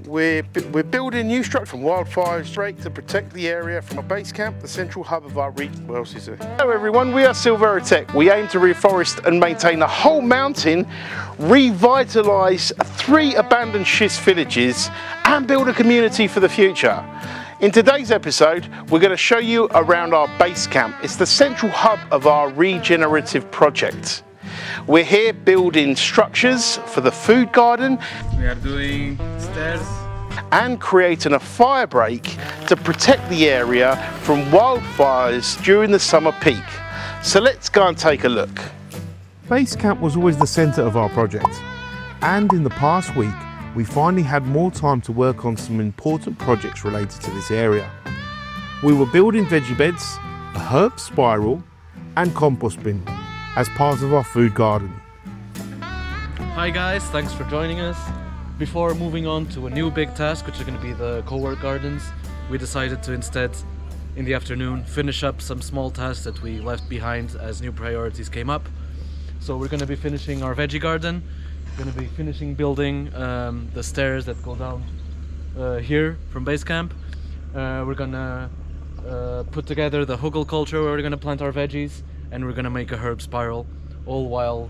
we're building a new structure from wildfires to protect the area from a base camp, the central hub of our what else is there? Hello everyone, we are Silveira Tech. We aim to reforest and maintain the whole mountain, revitalise 3 abandoned schist villages and build a community for the future. In today's episode, we're going to show you around our base camp. It's the central hub of our regenerative project. We're here building structures for the food garden. We are doing stairs. And creating a firebreak to protect the area from wildfires during the summer peak. So let's go and take a look. Basecamp was always the centre of our project. And in the past week, we finally had more time to work on some important projects related to this area. We were building veggie beds, a herb spiral and compost bin as part of our food garden. Hi guys, thanks for joining us. Before moving on to a new big task, which is going to be the co-work gardens, we decided to instead, in the afternoon, finish up some small tasks that we left behind as new priorities came up. So we're going to be finishing our veggie garden. We're going to be finishing building the stairs that go down here from Basecamp. We're going to put together the Hügelkultur where we're going to plant our veggies, and we're going to make a herb spiral, all while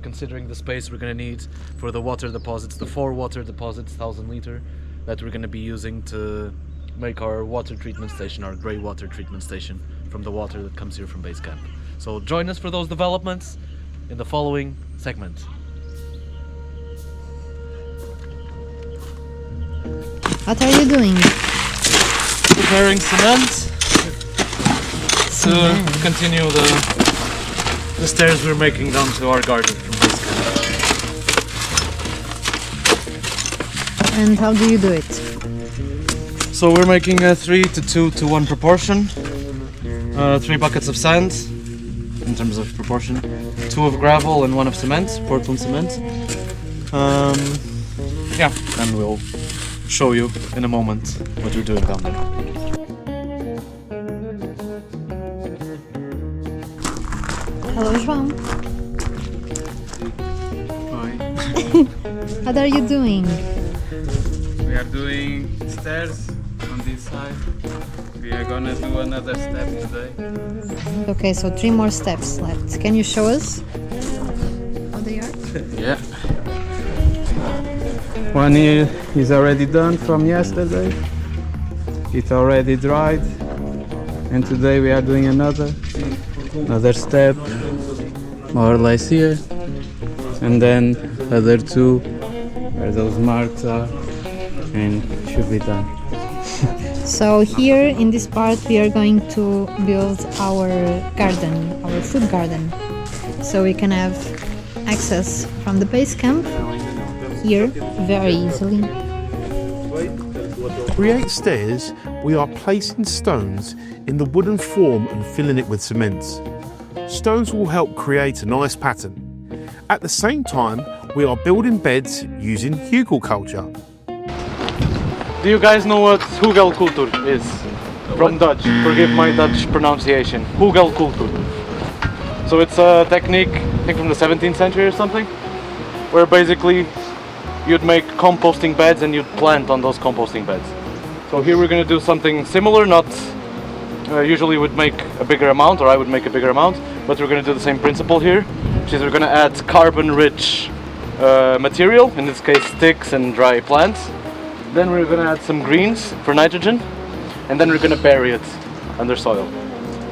considering the space we're going to need for the water deposits, the 4 water deposits, 1,000 litre, that we're going to be using to make our water treatment station, our grey water treatment station, from the water that comes here from Basecamp. So join us for those developments in the following segment. What are you doing? Preparing cement to continue the stairs we're making down to our garden from Basecamp. And how do you do it? So we're making a 3 to 2 to 1 proportion. 3 buckets of sand, in terms of proportion. 2 of gravel and 1 of cement, Portland cement. Yeah, and we'll show you in a moment what we're doing down there. Hello, João. Hi. What are you doing? We are doing stairs on this side. We are gonna do another step today. Okay, so 3 more steps left. Can you show us how they are? Yeah. One here is already done from yesterday. It already dried, and today we are doing another step, more or less here, and then other 2 where those marks are, and should be done. So here in this part we are going to build our garden, our food garden, so we can have access from the base camp here very easily. To create stairs, we are placing stones in the wooden form and filling it with cement. Stones will help create a nice pattern. At the same time, we are building beds using Hügelkultur. Do you guys know what Hügelkultur is? From Dutch, forgive my Dutch pronunciation. Hügelkultur. So it's a technique, I think from the 17th century or something, where basically you'd make composting beds and you'd plant on those composting beds. So here we're going to do something similar, not usually would make a bigger amount, or I would make a bigger amount, but we're going to do the same principle here, which is we're going to add carbon-rich material, in this case sticks and dry plants. Then we're going to add some greens for nitrogen, and then we're going to bury it under soil.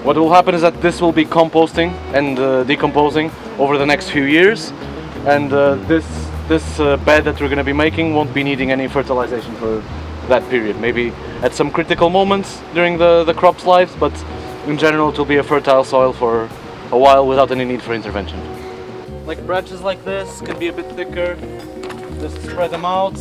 What will happen is that this will be composting and decomposing over the next few years, and this bed that we're going to be making won't be needing any fertilization for that period. Maybe at some critical moments during the crop's lives, but in general it will be a fertile soil for a while without any need for intervention. Like branches like this can be a bit thicker, just spread them out.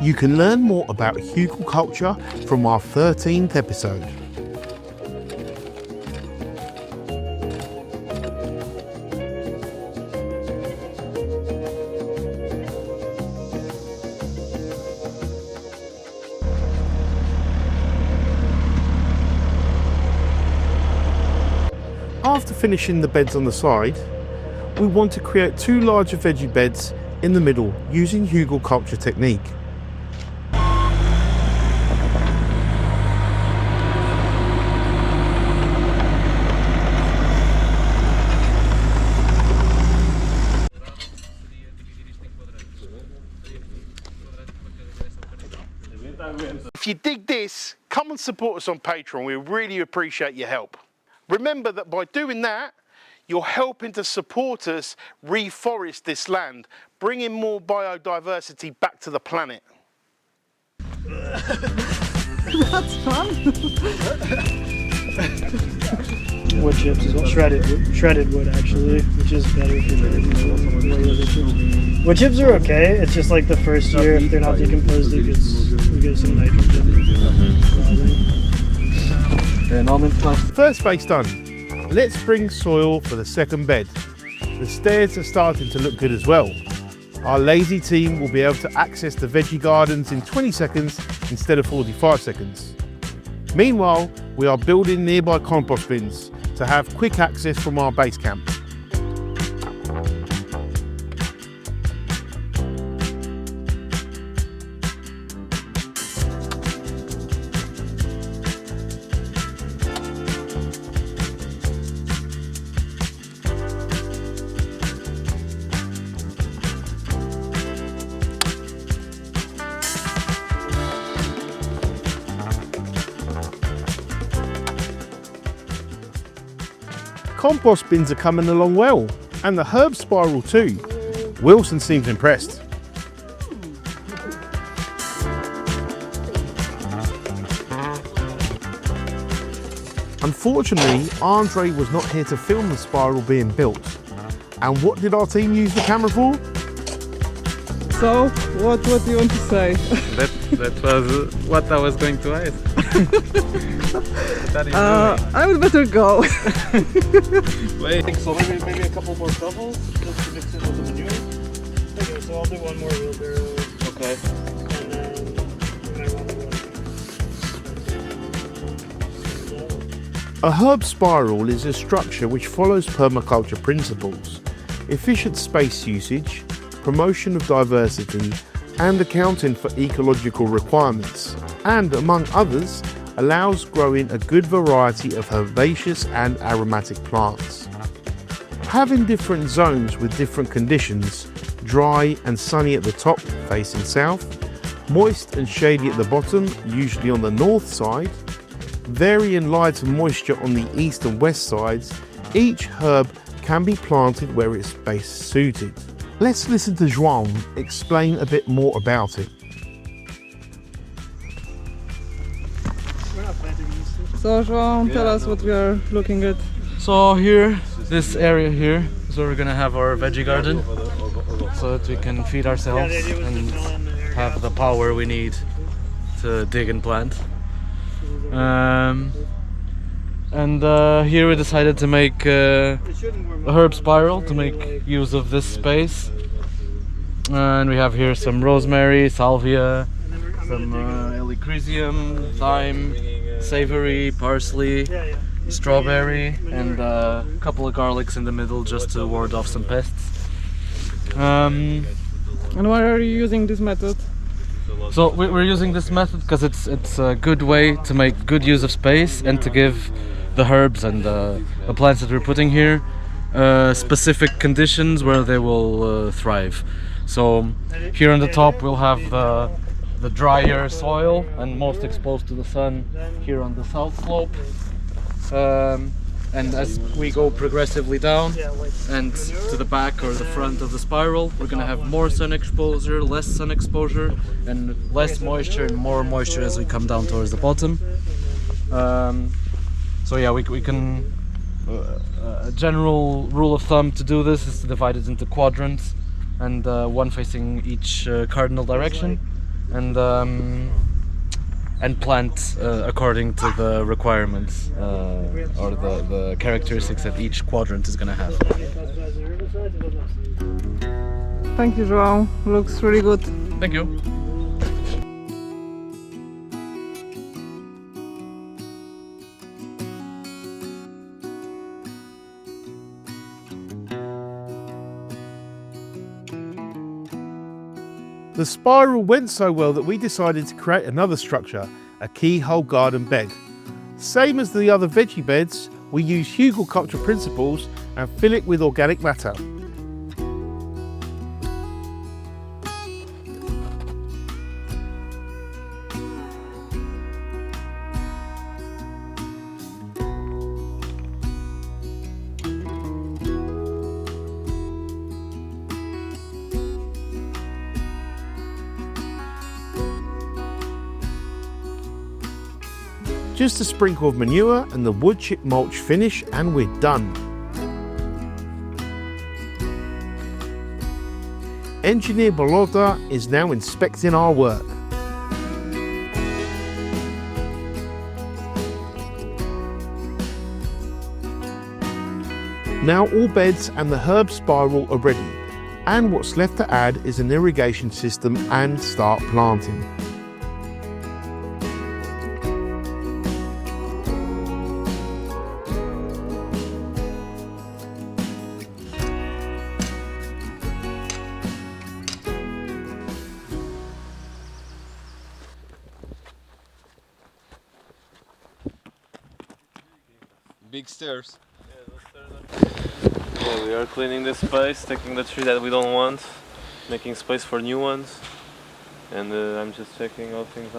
You can learn more about Hügelkultur from our 13th episode. After finishing the beds on the side, we want to create 2 larger veggie beds in the middle using Hügelkultur technique. If you dig this, come and support us on Patreon. We really appreciate your help. Remember that by doing that, you're helping to support us reforest this land, bringing more biodiversity back to the planet. That's fun. Wood chips is what shredded wood actually, which is better for wood chips are okay. It's just like the first year, if they're not decomposed, we get some nitrogen. First base done. Let's bring soil for the second bed. The stairs are starting to look good as well. Our lazy team will be able to access the veggie gardens in 20 seconds instead of 45 seconds. Meanwhile, we are building nearby compost bins to have quick access from our base camp. Compost bins are coming along well, and the herb spiral too. Wilson seems impressed. Unfortunately, Andre was not here to film the spiral being built. And what did our team use the camera for? So, what do you want to say? That was what I was going to ask. I would better go. Wait, so maybe a couple more shovels just to mix it with the manure? Okay, so I'll do one more wheelbarrow. Okay. And then I want A herb spiral is a structure which follows permaculture principles, efficient space usage, promotion of diversity, and accounting for ecological requirements, and among others, allows growing a good variety of herbaceous and aromatic plants. Having different zones with different conditions, dry and sunny at the top facing south, moist and shady at the bottom, usually on the north side, varying light and moisture on the east and west sides, each herb can be planted where it's best suited. Let's listen to João explain a bit more about it. So, João, tell us what we are looking at. So here, this area here is where we're gonna have our veggie garden, so that we can feed ourselves and have the power we need to dig and plant. Here we decided to make a herb spiral to make use of this space. And we have here some rosemary, salvia, some helichrysum, thyme, savory, parsley, strawberry, and a couple of garlics in the middle just to ward off some pests. And why are you using this method? So we're using this method because it's a good way to make good use of space and to give the herbs and the plants that we're putting here specific conditions where they will thrive. So here on the top we'll have the drier soil and most exposed to the sun here on the south slope. And as we go progressively down and to the back or the front of the spiral, we're going to have more sun exposure, less sun exposure, and less moisture and more moisture as we come down towards the bottom. So yeah, we can, a general rule of thumb to do this is to divide it into quadrants, and one facing each cardinal direction, and plant according to the requirements or the characteristics that each quadrant is going to have. Thank you, João. Looks really good. Thank you. The spiral went so well that we decided to create another structure, a keyhole garden bed. Same as the other veggie beds, we use Hügelkultur principles and fill it with organic matter. Just a sprinkle of manure and the wood chip mulch finish and we're done. Engineer Bolota is now inspecting our work. Now all beds and the herb spiral are ready, and what's left to add is an irrigation system and start planting. Big stairs. Yeah, we are cleaning this space, taking the tree that we don't want, making space for new ones, and I'm just checking how things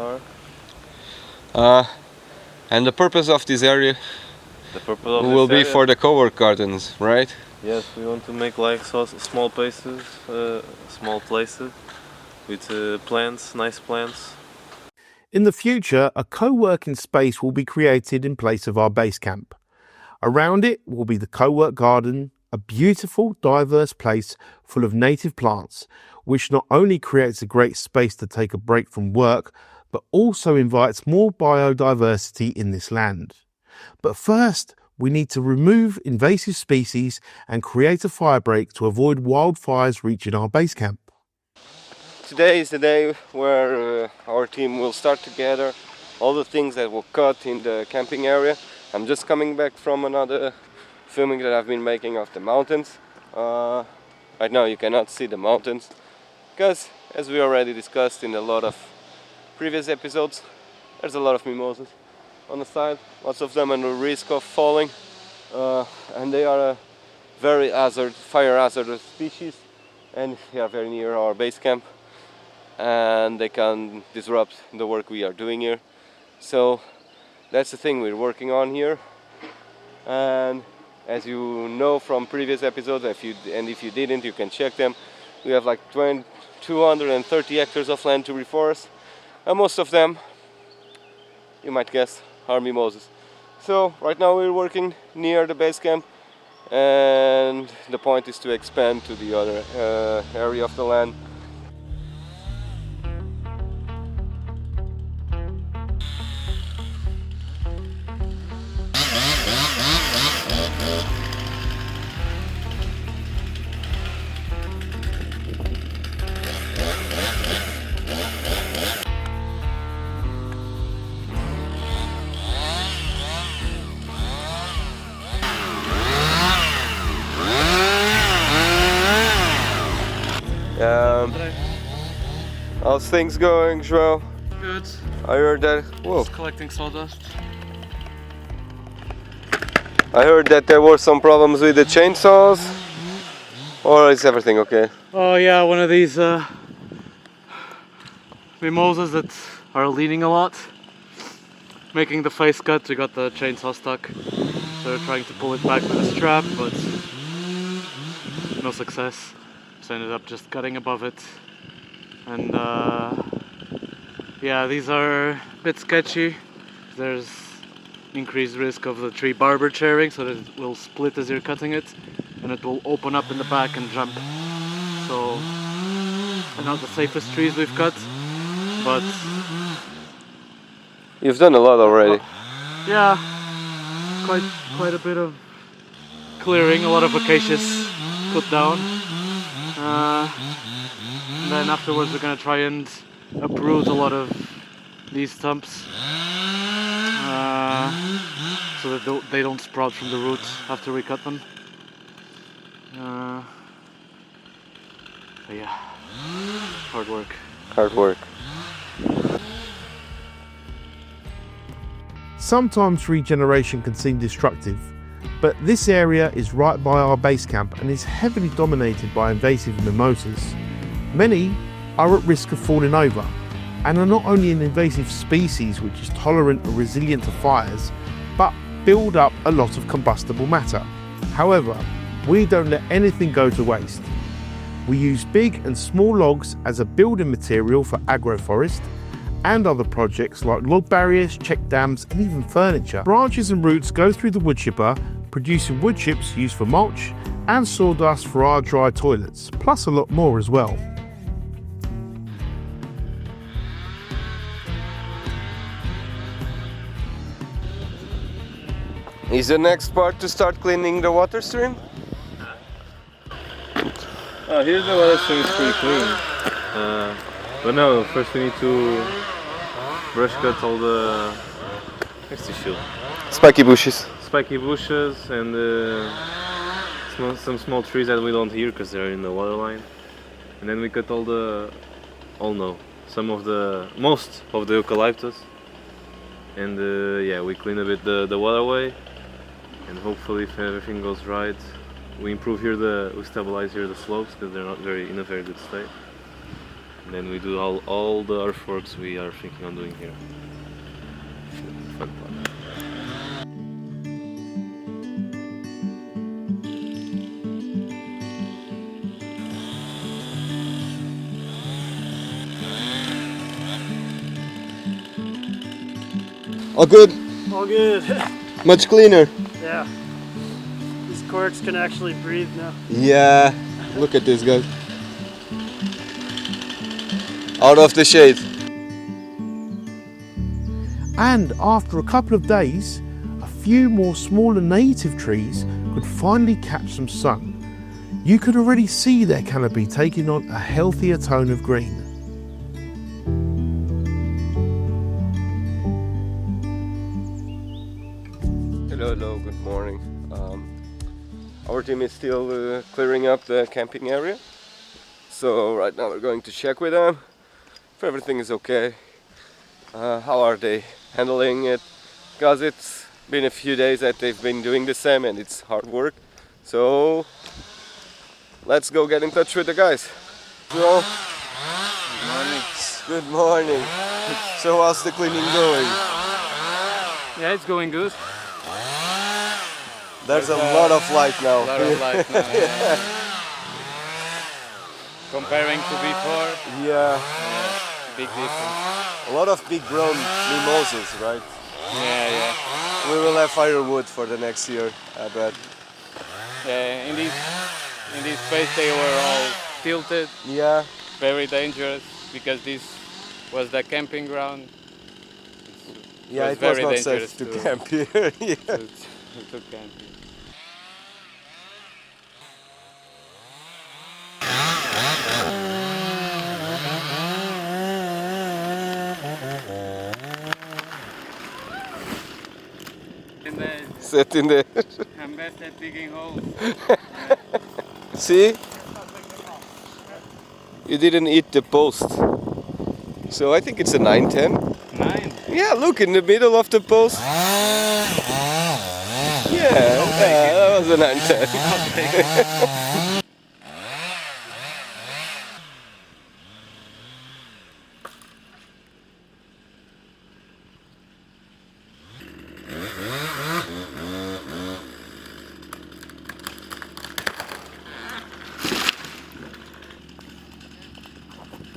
are. And the purpose of this area will be for the co-work gardens, right? Yes, we want to make like small places, with plants, nice plants. In the future, a co-working space will be created in place of our base camp. Around it will be the co-work garden, a beautiful, diverse place full of native plants, which not only creates a great space to take a break from work, but also invites more biodiversity in this land. But first, we need to remove invasive species and create a firebreak to avoid wildfires reaching our base camp. Today is the day where our team will start to gather all the things that will cut in the camping area. I'm just coming back from another filming that I've been making of the mountains. Right now you cannot see the mountains because, as we already discussed in a lot of previous episodes, there's a lot of mimosas on the side, lots of them under risk of falling, and they are a very fire hazardous species, and they are very near our base camp, and they can disrupt the work we are doing here. So that's the thing we're working on here, and as you know from previous episodes, if you didn't, you can check them. We have like 230 hectares of land to reforest, and most of them, you might guess, are mimosas. So right now we're working near the base camp, and the point is to expand to the other area of the land. How's things going, João? Good. I heard that. Whoa. Just collecting sawdust. I heard that there were some problems with the chainsaws. Or is everything okay? Oh yeah, one of these mimosas that are leaning a lot, making the face cut. We got the chainsaw stuck, so we're trying to pull it back with a strap, but no success. So ended up just cutting above it. And yeah, these are a bit sketchy. There's increased risk of the tree barber chairing, so that it will split as you're cutting it, and it will open up in the back and jump. So they're not the safest trees we've cut, but you've done a lot already. Yeah, quite a bit of clearing, a lot of acacias put down. And then afterwards we're gonna try and uproot a lot of these stumps, so that they don't sprout from the roots after we cut them. But yeah, hard work. hard work. Sometimes regeneration can seem destructive, but this area is right by our base camp and is heavily dominated by invasive mimosas. Many are at risk of falling over and are not only an invasive species which is tolerant and resilient to fires, but build up a lot of combustible matter. However, we don't let anything go to waste. We use big and small logs as a building material for agroforest and other projects like log barriers, check dams and even furniture. Branches and roots go through the wood chipper, producing wood chips used for mulch and sawdust for our dry toilets, plus a lot more as well. Is the next part to start cleaning the water stream? Oh, here's the water stream is pretty clean. But no, first we need to brush cut all the Spiky bushes. spiky bushes and some small trees that we don't hear because they're in the water line. And then we cut most of the eucalyptus. And yeah, we clean a bit the waterway. And hopefully, if everything goes right, we improve here we stabilize here the slopes because they're not in a very good state. And then we do all the earthworks we are thinking on doing here. Fun part. All good? All good. Much cleaner? Yeah. These corks can actually breathe now. Yeah. Look at this, guys. Out of the shade. And after a couple of days, a few more smaller native trees could finally catch some sun. You could already see their canopy taking on a healthier tone of green. Hello, good morning. Our team is still clearing up the camping area. So right now we're going to check with them if everything is okay. How are they handling it? Because it's been a few days that they've been doing the same and it's hard work. So let's go get in touch with the guys. Hello. Good morning. Good morning. So how's the cleaning going? Yeah, it's going good. There's a lot of light now. A lot of light now. Yeah. Comparing to before, Yeah. big difference. A lot of big grown mimosas, right? Yeah. We will have firewood for the next year, I bet. In this space they were all tilted, Yeah. very dangerous because this was the camping ground. Yeah, was it was very not dangerous safe to camp here. Yeah. to camp here. Set in there. I'm best at digging holes. See? You didn't eat the post. So I think it's a 9-10. 9. Yeah, look in the middle of the post. Yeah, that was a 9-10.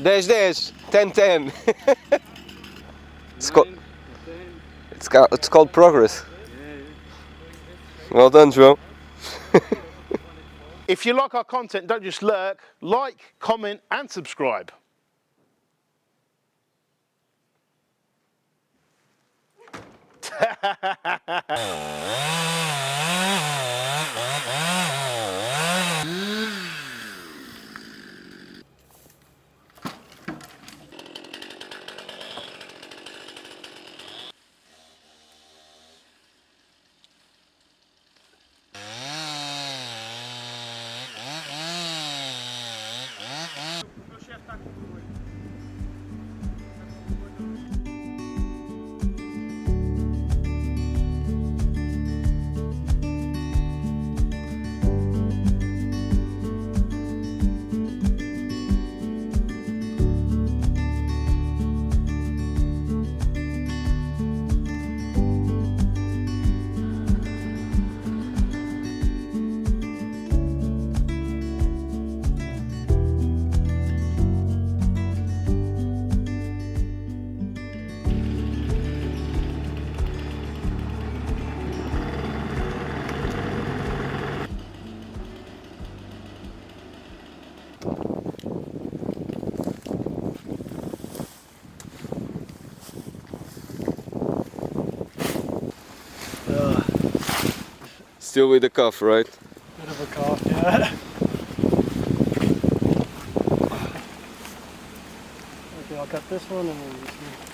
Dash, 10-10. It's called progress. Well done, Joe. If you like our content, don't just lurk, like, comment and subscribe. Still with the cough, right? Bit of a cough, yeah. Okay, I'll cut this one and then this one.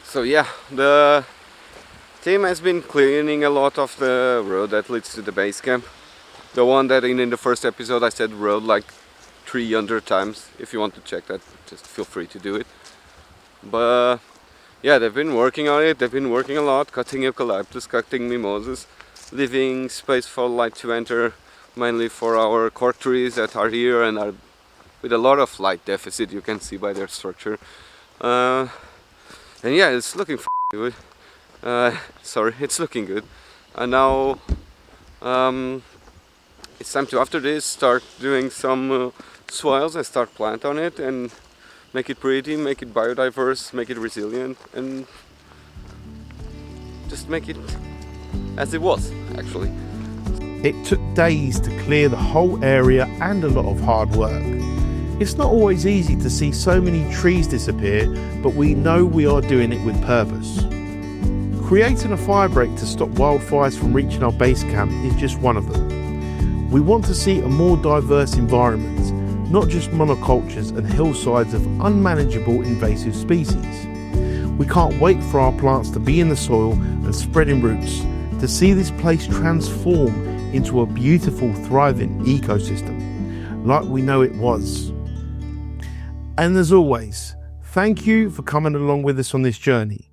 So yeah, the team has been cleaning a lot of the road that leads to the base camp. The one that in the first episode I said road like 300 times. If you want to check that, just feel free to do it. But yeah, they've been working on it. They've been working a lot, cutting eucalyptus, cutting mimosas, leaving space for light to enter, mainly for our core trees that are here and are with a lot of light deficit, you can see by their structure. And yeah, it's looking good. Sorry, it's looking good. And now it's time to, after this, start doing some soils and start plant on it and make it pretty, make it biodiverse, make it resilient, and just make it as it was, actually. It took days to clear the whole area and a lot of hard work. It's not always easy to see so many trees disappear, but we know we are doing it with purpose. Creating a firebreak to stop wildfires from reaching our base camp is just one of them. We want to see a more diverse environment, not just monocultures and hillsides of unmanageable invasive species. We can't wait for our plants to be in the soil and spreading roots, to see this place transform into a beautiful, thriving ecosystem, like we know it was. And as always, thank you for coming along with us on this journey.